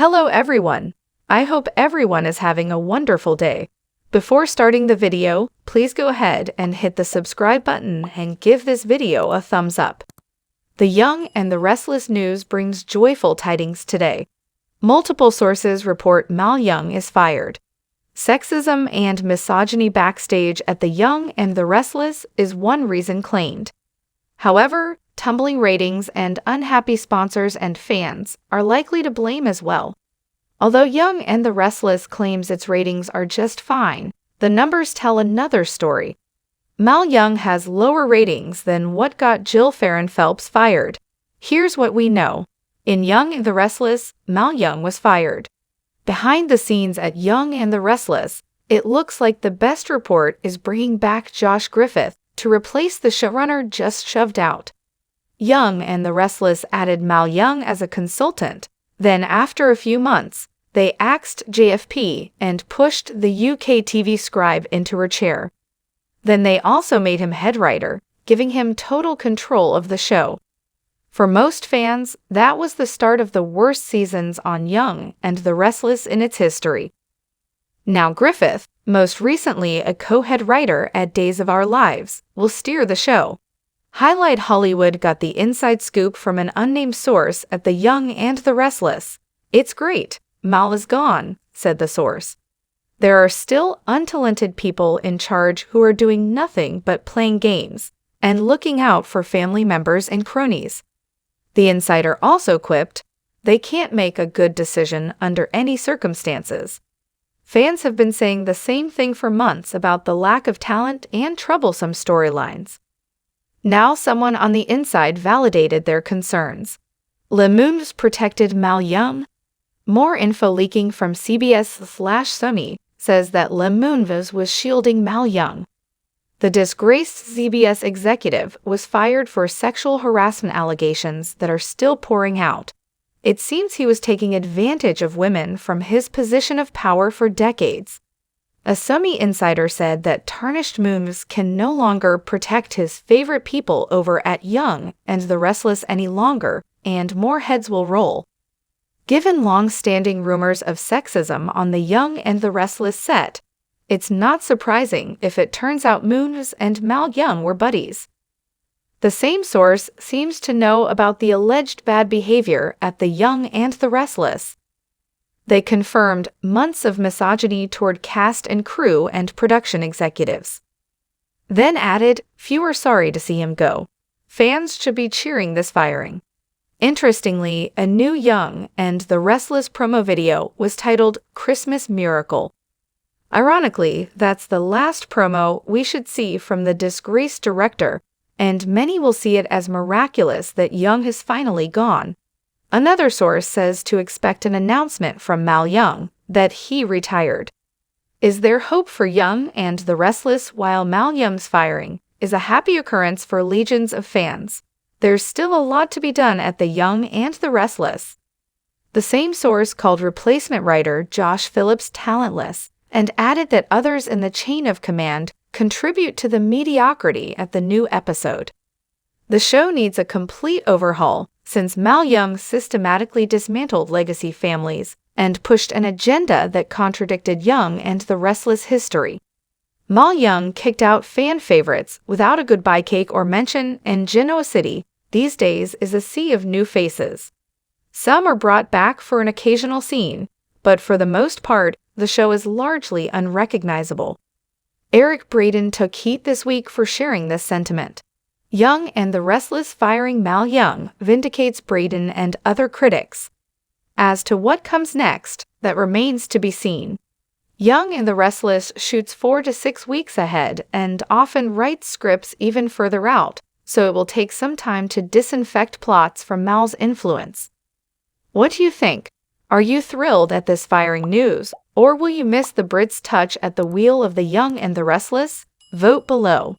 Hello everyone! I hope everyone is having a wonderful day. Before starting the video, please go ahead and hit the subscribe button and give this video a thumbs up. The Young and the Restless news brings joyful tidings today. Multiple sources report Mal Young is fired. Sexism and misogyny backstage at The Young and the Restless is one reason claimed. However, tumbling ratings and unhappy sponsors and fans are likely to blame as well. Although Young and the Restless claims its ratings are just fine, the numbers tell another story. Mal Young has lower ratings than what got Jill Farren Phelps fired. Here's what we know. In Young and the Restless, Mal Young was fired. Behind the scenes at Young and the Restless, it looks like the best report is bringing back Josh Griffith to replace the showrunner just shoved out. Young and the Restless added Mal Young as a consultant. Then after a few months, they axed JFP and pushed the UK TV scribe into her chair. Then they also made him head writer, giving him total control of the show. For most fans, that was the start of the worst seasons on Young and the Restless in its history. Now Griffith, most recently a co-head writer at Days of Our Lives, will steer the show. Highlight Hollywood got the inside scoop from an unnamed source at The Young and the Restless. "It's great. Mal is gone," said the source. "There are still untalented people in charge who are doing nothing but playing games and looking out for family members and cronies." The insider also quipped, "They can't make a good decision under any circumstances." Fans have been saying the same thing for months about the lack of talent and troublesome storylines. Now someone on the inside validated their concerns. Le Monde protected Mal Young. More info leaking from CBS/Sumi says that Le Monde was shielding Mal Young. The disgraced CBS executive was fired for sexual harassment allegations that are still pouring out. It seems he was taking advantage of women from his position of power for decades. A Sumi insider said that tarnished moons can no longer protect his favorite people over at Young and the Restless any longer, and more heads will roll. Given long-standing rumors of sexism on the Young and the Restless set, it's not surprising if it turns out Moons and Mal Young were buddies. The same source seems to know about the alleged bad behavior at The Young and the Restless. They confirmed months of misogyny toward cast and crew and production executives. Then added, "Few are sorry to see him go. Fans should be cheering this firing." Interestingly, a new Young and the Restless promo video was titled "Christmas Miracle." Ironically, that's the last promo we should see from the disgraced director, and many will see it as miraculous that Young has finally gone. Another source says to expect an announcement from Mal Young that he retired. Is there hope for Young and the Restless while Mal Young's firing is a happy occurrence for legions of fans? There's still a lot to be done at The Young and the Restless. The same source called replacement writer Josh Phillips talentless and added that others in the chain of command contribute to the mediocrity at the new episode. The show needs a complete overhaul since Mal Young systematically dismantled legacy families and pushed an agenda that contradicted Young and the Restless history. Mal Young kicked out fan favorites without a goodbye cake or mention, and Genoa City these days is a sea of new faces. Some are brought back for an occasional scene, but for the most part, the show is largely unrecognizable. Eric Braeden took heat this week for sharing this sentiment. Young and the Restless firing Mal Young vindicates Braeden and other critics. As to what comes next, that remains to be seen. Young and the Restless shoots 4 to 6 weeks ahead and often writes scripts even further out, so it will take some time to disinfect plots from Mal's influence. What do you think? Are you thrilled at this firing news, or will you miss the Brits' touch at the wheel of The Young and the Restless? Vote below.